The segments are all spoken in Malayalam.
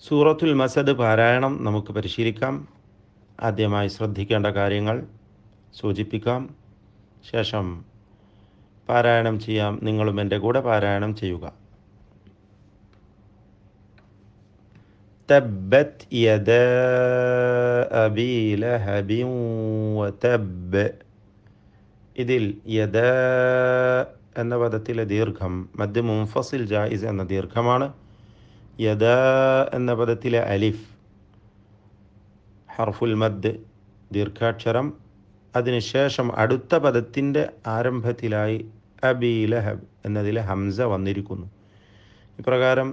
സൂറത്തുൽ മസദ് പാരായണം നമുക്ക് പരിശീലിക്കാം. ആദ്യമായി ശ്രദ്ധിക്കേണ്ട കാര്യങ്ങൾ സൂചിപ്പിക്കാം. ശേഷം പാരായണം ചെയ്യാം. നിങ്ങളും എൻ്റെ കൂടെ പാരായണം ചെയ്യുക. തബ്ബത് യദാ അബീ ലഹബിൻ വതബ്ബ്. ഇതിൽ യദാ എന്ന പദത്തിലെ ദീർഘം മദ് മുൻഫസിൽ ജായിസ് എന്ന ദീർഘമാണ്. യദാ എന്ന പദത്തിലെ അലിഫ് ഹർഫുൽ മദ് ദീർഘാക്ഷരം. അതിനുശേഷം അടുത്ത പദത്തിൻ്റെ ആരംഭത്തിലായി അബീ ലഹബ് എന്നതിലെ ഹംസ വന്നിരിക്കുന്നു. ഇപ്രകാരം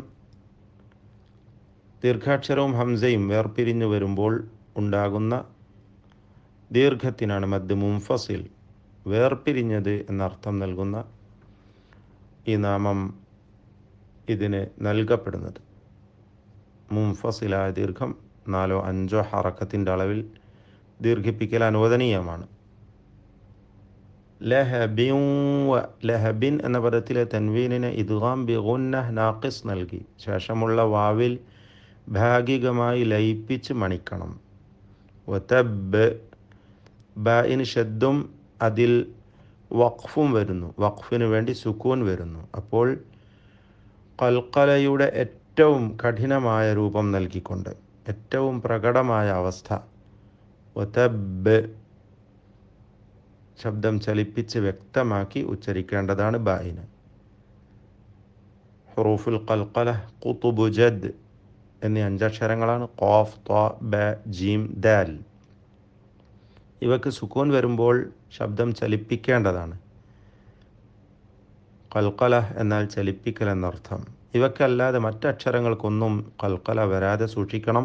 ദീർഘാക്ഷരവും ഹംസയും വേർപിരിഞ്ഞു വരുമ്പോൾ ഉണ്ടാകുന്ന ദീർഘത്തിനാണ് മദ് മുൻഫസിൽ, വേർപിരിഞ്ഞത് എന്നർത്ഥം നൽകുന്ന ഈ നാമം ഇതിന് നൽകപ്പെടുന്നത്. മുൻഫസിലായ ദീർഘം 4-5 ഹറക്കത്തിൻ്റെ അളവിൽ ദീർഘിപ്പിക്കൽ അനുവദനീയമാണ്. ലഹബിൻ എന്ന പദത്തിലെ തൻവീനിനെ ഇദ്ഗാം ബി ഗുന്നഹ് നാഖിസ് നൽകി ശേഷമുള്ള വാവിൽ ഭാഗികമായി ലയിപ്പിച്ച് മണിക്കണം. വതബ്ബ് ബാഇന് ഷദ്ദും അതിൽ വഖഫും വരുന്നു. വഖഫിന് വേണ്ടി സുക്കൂൻ വരുന്നു. അപ്പോൾ ഖൽഖലയുടെ ഏറ്റവും കഠിനമായ രൂപം നൽകിക്കൊണ്ട്, ഏറ്റവും പ്രകടമായ അവസ്ഥ, വതബ്ബ് ശബ്ദം ചലിപ്പിച്ച് വ്യക്തമാക്കി ഉച്ചരിക്കേണ്ടതാണ് ബായിന്. ഹുറൂഫുൽ ഖൽഖല ഖുതുബ് ജദ് എന്നീ 5 അക്ഷരങ്ങളാണ്. ഖാഫ്, ത്വാ, ബ, ജീം, ദാൽ. ഇവക്ക് സുക്കൂൻ വരുമ്പോൾ ശബ്ദം ചലിപ്പിക്കേണ്ടതാണ്. ഖൽഖല എന്നാൽ ചലിപ്പിക്കൽ എന്നർത്ഥം. ഇവക്കല്ലാതെ മറ്റ് അക്ഷരങ്ങൾക്കൊന്നും ഖൽഖല വരാതെ സൂക്ഷിക്കണം.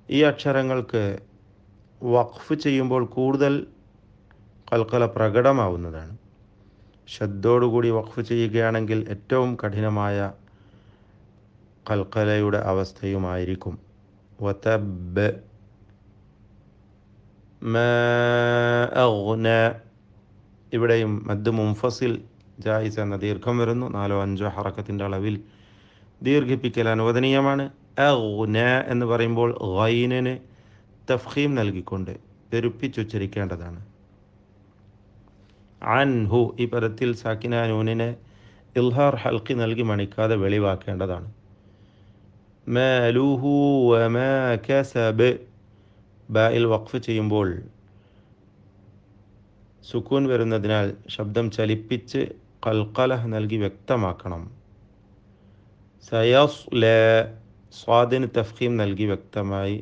ഈ അക്ഷരങ്ങൾക്ക് വഖഫ് ചെയ്യുമ്പോൾ കൂടുതൽ ഖൽഖല പ്രകടമാവുന്നതാണ്. ഷദ്ദോടുകൂടി വഖഫ് ചെയ്യുകയാണെങ്കിൽ ഏറ്റവും കഠിനമായ ഖൽഖലയുടെ അവസ്ഥയുമായിരിക്കും. വതബ്ബ് മാ അഗ്ന. ഇവിടെയും മദ് മുൻഫസിൽ ജായിസ് എന്ന ദീർഘം വരുന്നു. 4-5 ഹറക്കത്തിൻ്റെ അളവിൽ ദീർഘിപ്പിക്കൽ അനുവദനീയമാണ്. അഗ്ന എന്ന് പറയുമ്പോൾ ഗൈനിന് തഫ്ഖീം നൽകിക്കൊണ്ട് പെരുപ്പിച്ചുച്ചരിക്കേണ്ടതാണ്. അൻഹു ഈ പദത്തിൽ സാക്കിന നൂനിനെ ഇൽഹാർ ഹൽക്കി നൽകി മണിക്കാതെ വെളിവാക്കേണ്ടതാണ്. മാലുഹു വമാ കസബ് ബായിൽ വഖഫ് ചെയ്യുമ്പോൾ സുക്കൂൻ വരുന്നതിനാൽ ശബ്ദം ചലിപ്പിച്ച് ഖൽഖല നൽകി വ്യക്തമാക്കണം. സയസ്ല സ്വാദിന് തഫ്ഖീം നൽകി വ്യക്തമായി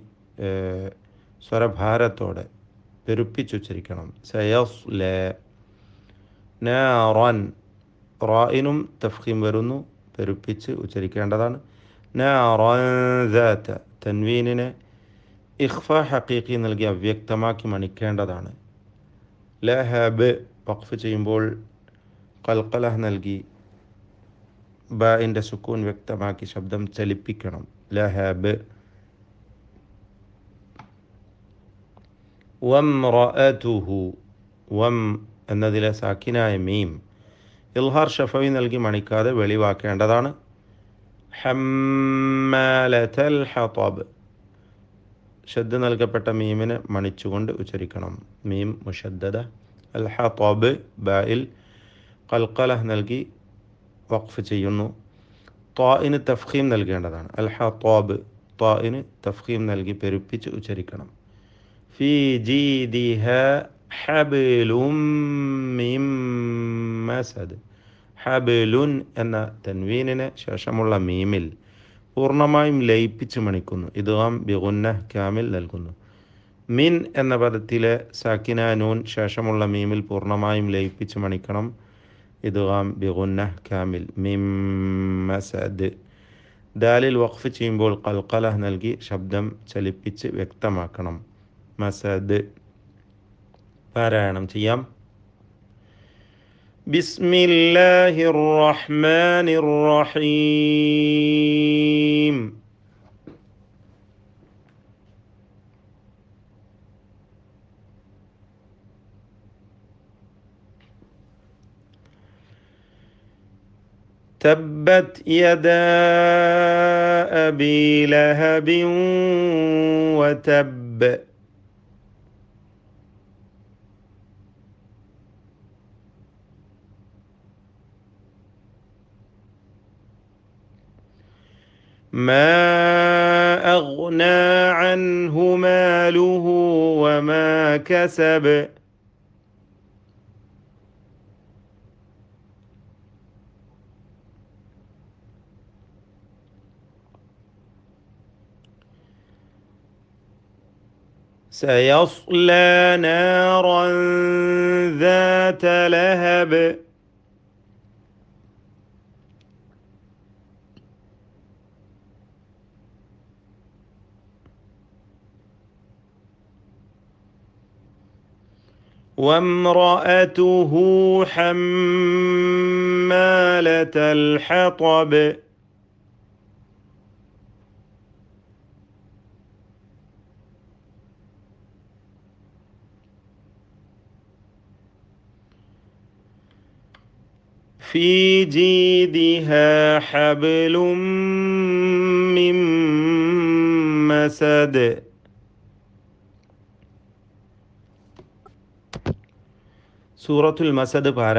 സ്വരഭാരത്തോടെ പെരുപ്പിച്ചുച്ചരിക്കണം. സയസ്ല. നാറൻ റായിനും തഫ്ഖീം വരുന്നു, പെരുപ്പിച്ച് ഉച്ചരിക്കേണ്ടതാണ്. നാറൻ ദാത തൻവീനിനെ ഇഖ്ഫ ഹഖീഖി നൽകി അവ്യക്തമാക്കി മണിക്കേണ്ടതാണ്. ലഹബ് വഖഫ് ചെയ്യുമ്പോൾ ഖൽഖല നൽകി ബാഇൻ്റെ സുക്കൂൻ വ്യക്തമാക്കി ശബ്ദം ചലിപ്പിക്കണം. ലഹബ്. വംറഅതുഹു വം എന്നതിലെ സാക്കിനായ മീം ഇൽഹാർ ഷഫവി നൽകി മണിക്കാതെ വെളിവാക്കേണ്ടതാണ്. ഹമ്മാലതൽ ഹതബ് ഷദ് നൽകപ്പെട്ട മീമിനെ മണിച്ചുകൊണ്ട് ഉച്ചരിക്കണം. മീം മുഷദ്ദദ. അൽ ഹതബ് ബായിൽ ഖൽഖല നൽകി വഖഫ് ചെയ്യുന്നു. ത്വാഇന് തഫ്ഖീം നൽകേണ്ടതാണ്. അൽ ഹതബ് ത്വാഇന് തഫ്ഖീം നൽകി പെരുപ്പിച്ച് ഉച്ചരിക്കണം. ഫീ ജീദിഹ ഹബ്ലും മിൻ മസദ്. ഹബ്ലുൻ എന്ന തൻവീനിന് ശേഷമുള്ള മീമിൽ പൂർണ്ണമായും ലയിപ്പിച്ച് മണിക്കുന്നു. ഇദ്ഗാം ബിഗുന്നഹ് കാമിൽ നൽകുന്നു. മിൻ എന്ന പദത്തിലെ സാക്കിന നൂൻ ശേഷമുള്ള മീമിൽ പൂർണ്ണമായും ലയിപ്പിച്ച് മണിക്കണം. ഇദ്ഗാം ബിഗുന്നഹ് കാമിൽ. മിൻ മസദ്. ദാലിൽ വഖഫ് ചെയ്യുമ്പോൾ ഖൽഖല നൽകി ശബ്ദം ചലിപ്പിച്ച് വ്യക്തമാക്കണം. മസദ്. പാരായണം ചെയ്യാം. ബിസ്മില്ലാഹിർ റഹ്മാനിർ റഹീം. تبت يدا أبي لهب وتب. ما أغنى عنه ماله وما كسب. سيصلى نارا ذات لهب. وامرأته حمالة الحطب. في جيدها حبل من مسد. സൂറത്തുൽ മസദ് പാരായണം